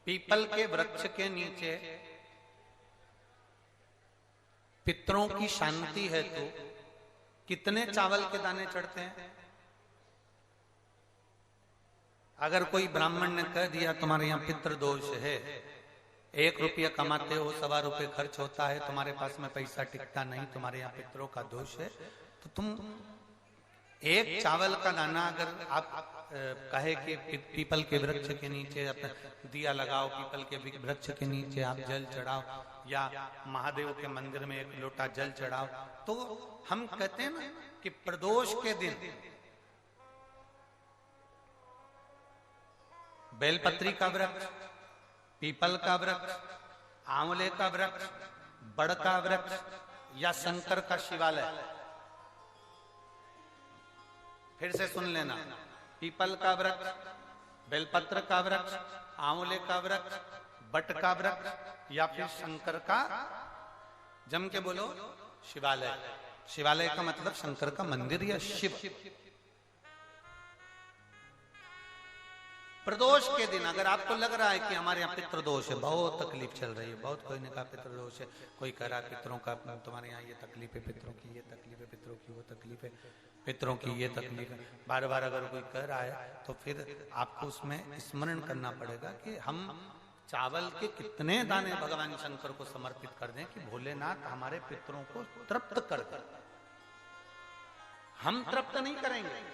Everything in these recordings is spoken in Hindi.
पीपल के वृक्ष के नीचे पितरों की शांति है तो कितने चावल के दाने चढ़ते हैं? अगर कोई ब्राह्मण ने कह दिया तुम्हारे यहाँ पितृ दोष है, 1 रुपया कमाते हो, 1.25 रुपये खर्च होता है, तुम्हारे पास में पैसा टिकता नहीं, तुम्हारे यहाँ पितरों का दोष है, तो तुम एक चावल का दाना अगर आप कहे कि पीपल के वृक्ष के नीचे दिया लगाओ, पीपल के वृक्ष के नीचे आप जल चढ़ाओ, या महादेव के मंदिर में 1 लोटा जल चढ़ाओ, तो हम कहते हैं ना कि प्रदोष के दिन बेलपत्री का वृक्ष, पीपल का वृक्ष, आंवले का वृक्ष, बड़ का वृक्ष या शंकर का शिवालय, फिर से सुन लेना, पीपल का वृक्ष, बेलपत्र का वृक्ष, आंवले का वृक्ष, बट का वृक्ष या फिर शंकर का, जम के बोलो, शिवालय। शिवालय का मतलब शंकर का मंदिर या शिव। प्रदोष के दिन अगर आपको लग रहा है कि हमारे यहाँ पितृदोष है, बहुत तकलीफ चल रही है, बहुत कोई ने कहा पितृदोष है, कोई कह रहा है पितरों का, तुम्हारे यहाँ ये तकलीफ है, पितरों की ये तकलीफ है, पितरों की वो तकलीफ है, पितरों की ये तकलीफ है, बार बार अगर कोई कह रहा है तो फिर आपको उसमें स्मरण करना पड़ेगा कि हम चावल के कितने दाने भगवान शंकर को समर्पित कर दें कि भोलेनाथ हमारे पितरों को तृप्त कर दें। हम तृप्त नहीं करेंगे,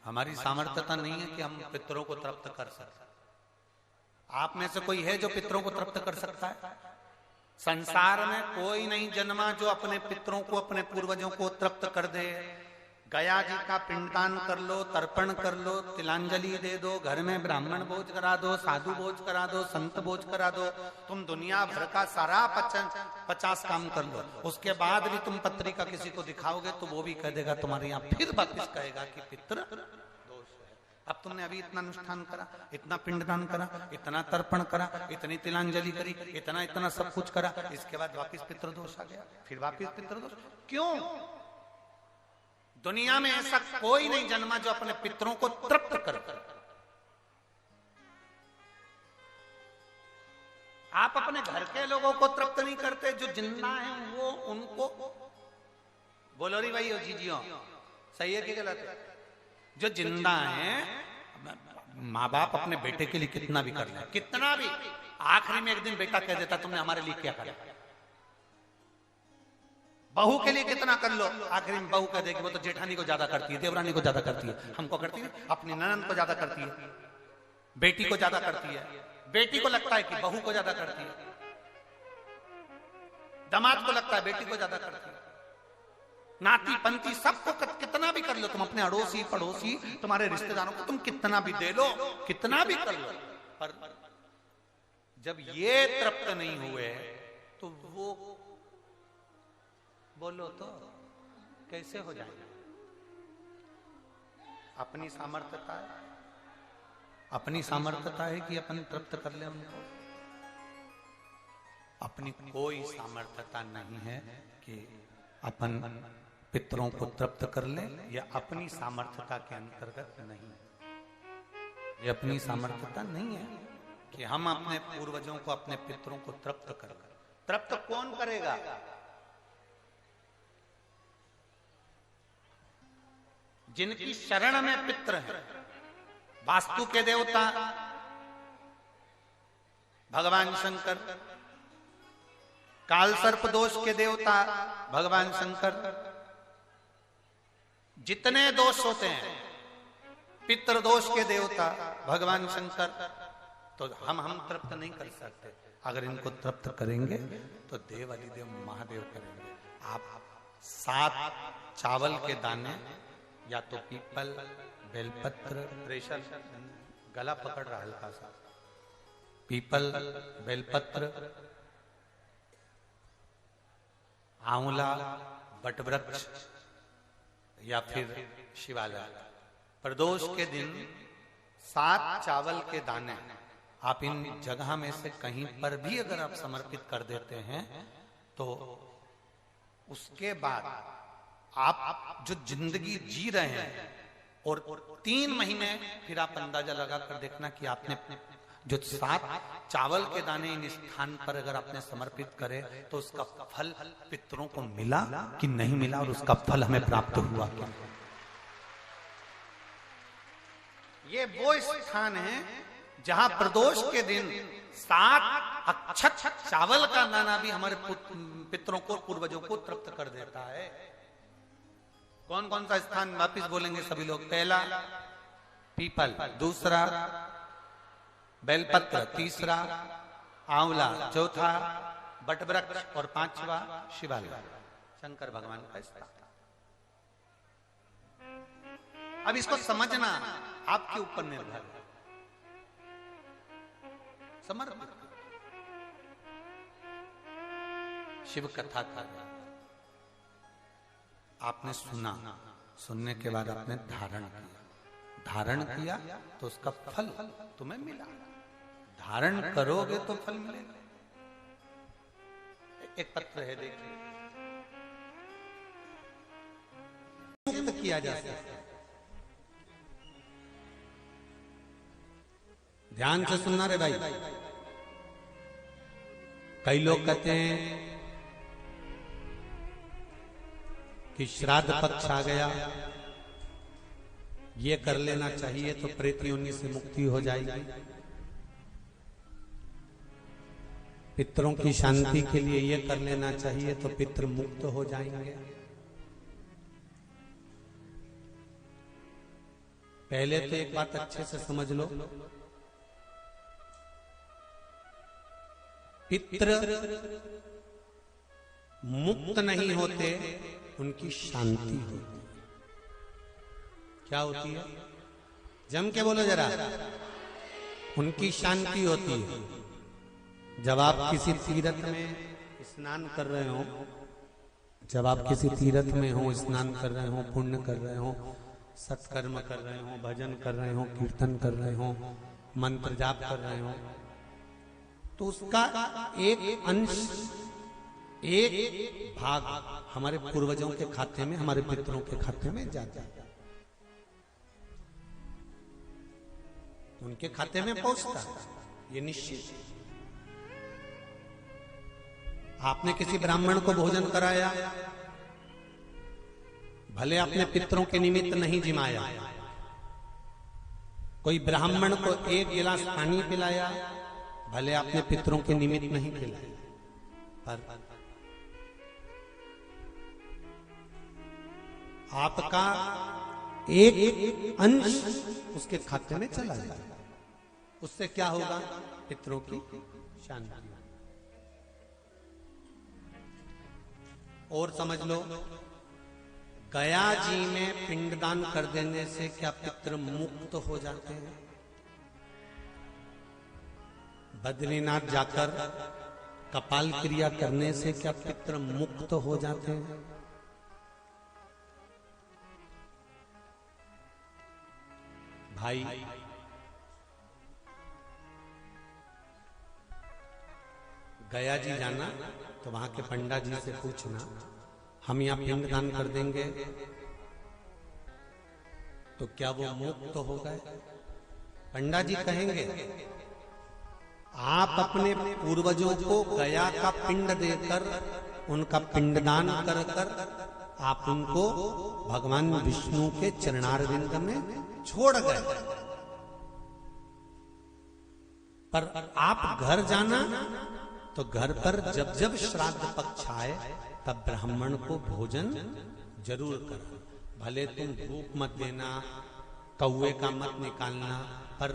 हमारी सामर्थ्यता नहीं है कि हम पितरों को तृप्त कर सकते। आप में से कोई है जो पितरों को तृप्त कर सकता है? संसार में कोई नहीं जन्मा जो अपने पितरों को, अपने पूर्वजों को तृप्त कर दे। गया जी का पिंडदान कर लो, तर्पण कर लो, तिलांजलि दे दो, घर में ब्राह्मण भोज करा दो, साधु भोज करा दो, संत भोज करा दो, तुम दुनिया भर का सारा 50 काम कर लो, उसके बाद भी तुम पत्रिका किसी को दिखाओगे तो वो भी कह देगा तुम्हारे यहाँ, फिर वापिस कहेगा कि पितृ दोष है। अब तुमने अभी इतना अनुष्ठान करा, इतना पिंडदान करा, इतना तर्पण करा, इतनी तिलांजलि करी, इतना सब कुछ करा, इसके बाद वापिस पितृदोष आ गया, फिर वापिस पितृदोष। क्यों? दुनिया में ऐसा कोई नहीं जन्मा जो अपने पितरों को तृप्त कर। आप अपने घर के लोगों को तृप्त नहीं करते, जो जिंदा हैं वो उनको बोलो री भाई, जीजियो सही है कि गलत है? जो जिंदा हैं, माँ बाप अपने बेटे के लिए कितना भी कर ले, कितना भी, आखिरी में एक दिन बेटा कह देता तुमने हमारे लिए क्या करा। बहू के लिए कितना कर लो, आखिरी में बहू कह देगी वो तो जेठानी को ज्यादा करती है, देवरानी को ज्यादा करती है, हमको करती है, अपनी ननद को ज्यादा करती है, बेटी को ज्यादा करती है, बेटी को लगता है कि बहू को ज्यादा करती है, दामाद को लगता है बेटी को ज्यादा करती है, नाती पंती सबको कितना भी कर लो, तुम अपने अड़ोसी पड़ोसी तुम्हारे रिश्तेदारों को तुम कितना भी दे लो, कितना भी कर लो, पर जब ये तृप्त नहीं हुए तो वो बोलो तो कैसे हो जाएगा? अपनी सामर्थ्यता है, अपनी सामर्थ्यता है कि अपन तृप्त कर ले उनको? अपनी कोई सामर्थ्यता नहीं है कि अपन पितरों को तृप्त कर ले, या अपनी सामर्थ्यता के अंतर्गत नहीं, ये अपनी सामर्थ्यता नहीं है कि हम अपने पूर्वजों को, अपने पितरों को तृप्त कर। तृप्त कौन करेगा? जिनकी शरण में पितृ है। वास्तु के देवता भगवान शंकर, काल सर्प दोष के देवता भगवान शंकर, जितने दोष होते हैं पितृ दोष के देवता भगवान शंकर, तो हम तृप्त नहीं कर सकते। अगर इनको तृप्त करेंगे तो देव अधिदेव महादेव करेंगे। आप 7 चावल के दाने, या तो पीपल, बेलपत्र, प्रेशर, गला पकड़ रहा हल्का सा, पीपल, बेलपत्र, आंवला, बटवृक्ष या फिर शिवालय, प्रदोष के दिन 7 चावल के दाने आप इन जगह में से कहीं पर भी अगर आप समर्पित कर देते हैं तो उसके बाद आप जो जिंदगी जी रहे हैं और 3 महीने फिर आप अंदाजा लगा कर देखना कि आपने जो 7 चावल के दाने इन स्थान पर अगर आपने समर्पित करे तो उसका फल पितरों को मिला कि नहीं मिला, और उसका फल हमें प्राप्त हुआ क्या। ये वो स्थान है जहां प्रदोष के दिन 7 अक्षत चावल का दाना भी हमारे पितरों को, पूर्वजों को तृप्त कर देता है। कौन कौन सा स्थान वापिस बोलेंगे सभी लोग? पहला पीपल, दूसरा बेलपत्र, तीसरा आंवला, चौथा बटवृक्ष और 5वां शिवालय, शंकर भगवान का स्थान। अब इसको समझना आपके ऊपर निर्भर है। समर्पित शिव कथा का आपने सुना, सुनने के बाद आपने धारण किया तो उसका फल तुम्हें मिला। धारण करोगे तो फल मिलेगा। एक पत्र है, देखिए, मुक्त किया जा सकता है। ध्यान से सुनना रे भाई। कई लोग कहते हैं कि श्राद्ध पक्ष आ गया, ये कर लेना चाहिए तो प्रेत योनि से मुक्ति हो जाएगी। पितरों की शांति के लिए ये कर लेना चाहिए तो पितृ मुक्त हो जाएंगे। पहले तो एक बात अच्छे से समझ लो, पितृ मुक्त नहीं होते, उनकी शांति होती। क्या होती है? जम के बोलो जरा। उनकी शांति होती है। जब आप किसी तीर्थ में स्नान कर रहे हो, जब आप किसी तीर्थ में हो, स्नान कर रहे हो, पुण्य कर रहे हो, सत्कर्म कर रहे हो, भजन कर रहे हो, कीर्तन कर रहे हो, मंत्र जाप कर रहे हो, तो उसका एक अंश, एक भाग हमारे पूर्वजों के खाते में, हमारे पितरों के खाते में जाता है, उनके खाते में पहुंचता है। ये निश्चित। आपने किसी ब्राह्मण को भोजन कराया, भले आपने पितरों के निमित्त नहीं जिमाया, कोई ब्राह्मण को 1 गिलास पानी पिलाया, भले आपने पितरों के निमित्त नहीं पिलाया, पर आपका एक अंश उसके खाते में चला जाएगा। उससे क्या होगा? पितरों की शांति। और समझ लो, गया जी में पिंडदान कर देने से क्या पितृ मुक्त हो जाते हैं? बद्रीनाथ जाकर कपाल क्रिया करने से क्या पितृ मुक्त हो जाते हैं? भाई, गया जी जाना तो वहां के पंडा जी से पूछना, हम यहाँ पिंड दान कर देंगे तो क्या वो मुक्त हो गए? पंडा जी कहेंगे, आप अपने पूर्वजों को गया का पिंड देकर, उनका पिंडदान कर कर आप उनको भगवान विष्णु के चरणारविंद में छोड़ गए। पर आप घर जाना तो घर पर जब जब श्राद्ध पक्ष आए तब ब्राह्मण को भोजन जरूर करना। भले तुम भूख मत देना, कौवे का मत निकालना, पर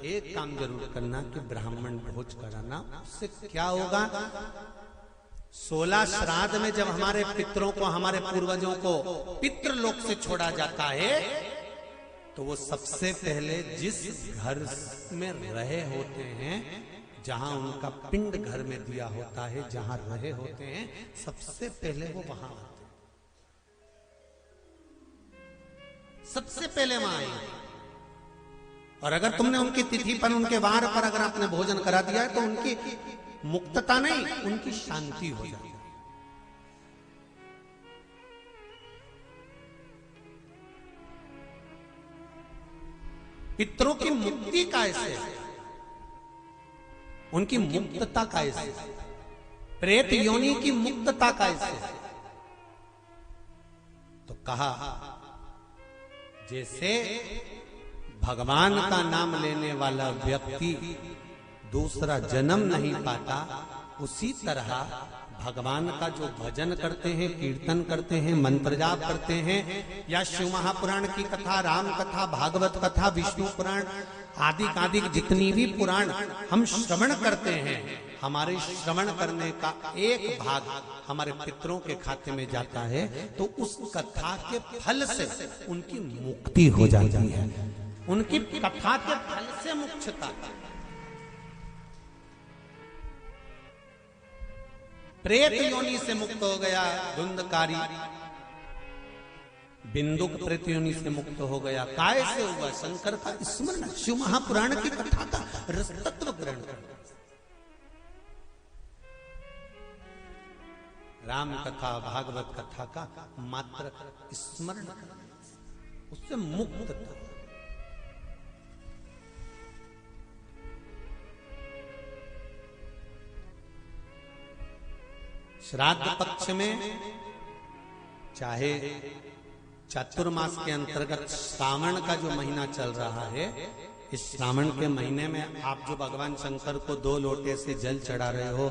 एक काम जरूर करना कि ब्राह्मण भोज कराना। उससे क्या होगा? 16 श्राद्ध में जब हमारे पितरों को, हमारे पूर्वजों को पितृलोक से छोड़ा जाता है, तो वो सबसे पहले जिस घर में रहे होते हैं, जहां उनका पिंड घर में दिया होता है, जहां रहे होते हैं, सबसे पहले वो वहां आते हैं, सबसे पहले वहां आएंगे। और अगर तुमने उनकी तिथि पर, उनके वार पर अगर आपने भोजन करा दिया है, तो उनकी मुक्तता नहीं, उनकी शांति हो जाती है। पितरों की मुक्ति कैसे, उनकी मुक्तता कैसे, प्रेत योनि की मुक्तता कैसे? तो कहा जैसे भगवान का नाम लेने वाला व्यक्ति दूसरा जन्म नहीं पाता, उसी तरह भगवान का जो भजन करते हैं, कीर्तन करते हैं, मंत्र जाप करते हैं, या शिव महापुराण की कथा, राम कथा, भागवत कथा, विष्णु पुराण आदि आदि जितनी भी पुराण हम श्रवण करते हैं, हमारे श्रवण करने का एक भाग हमारे पितरों के खाते में जाता है, तो उस कथा के फल से उनकी मुक्ति हो जाती है, उनकी कथा के फल से मुक्तता। प्रेत योनि से मुक्त हो गया धुंधकारी, बिंदुक प्रेत योनि से मुक्त हो गया। काय से हुआ? शंकर का स्मरण, शिव महापुराण की कथा का रसतत्व ग्रहण करना, राम कथा, भागवत कथा का मात्र स्मरण करना, उससे मुक्तता। श्राद्ध पक्ष में चाहे चातुर्मास के अंतर्गत श्रावण का जो महीना चल रहा है, इस श्रावण के महीने में आप जो भगवान शंकर को 2 लोटे से जल चढ़ा रहे हो,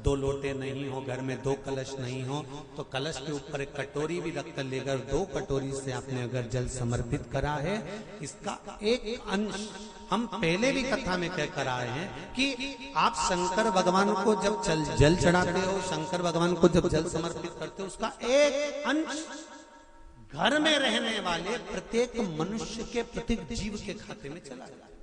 2 लोटे नहीं हो, घर में 2 कलश नहीं हो, तो कलश के ऊपर एक कटोरी भी रखकर लेकर 2 कटोरी से आपने अगर जल समर्पित करा है, इसका एक अंश हम पहले भी कथा में कह कर आए हैं कि आप शंकर भगवान को जब जल चढ़ाते हो, शंकर भगवान को जब जल समर्पित करते हो, उसका एक अंश घर में रहने वाले प्रत्येक मनुष्य के, प्रत्येक जीव के खाते में चला जाता है।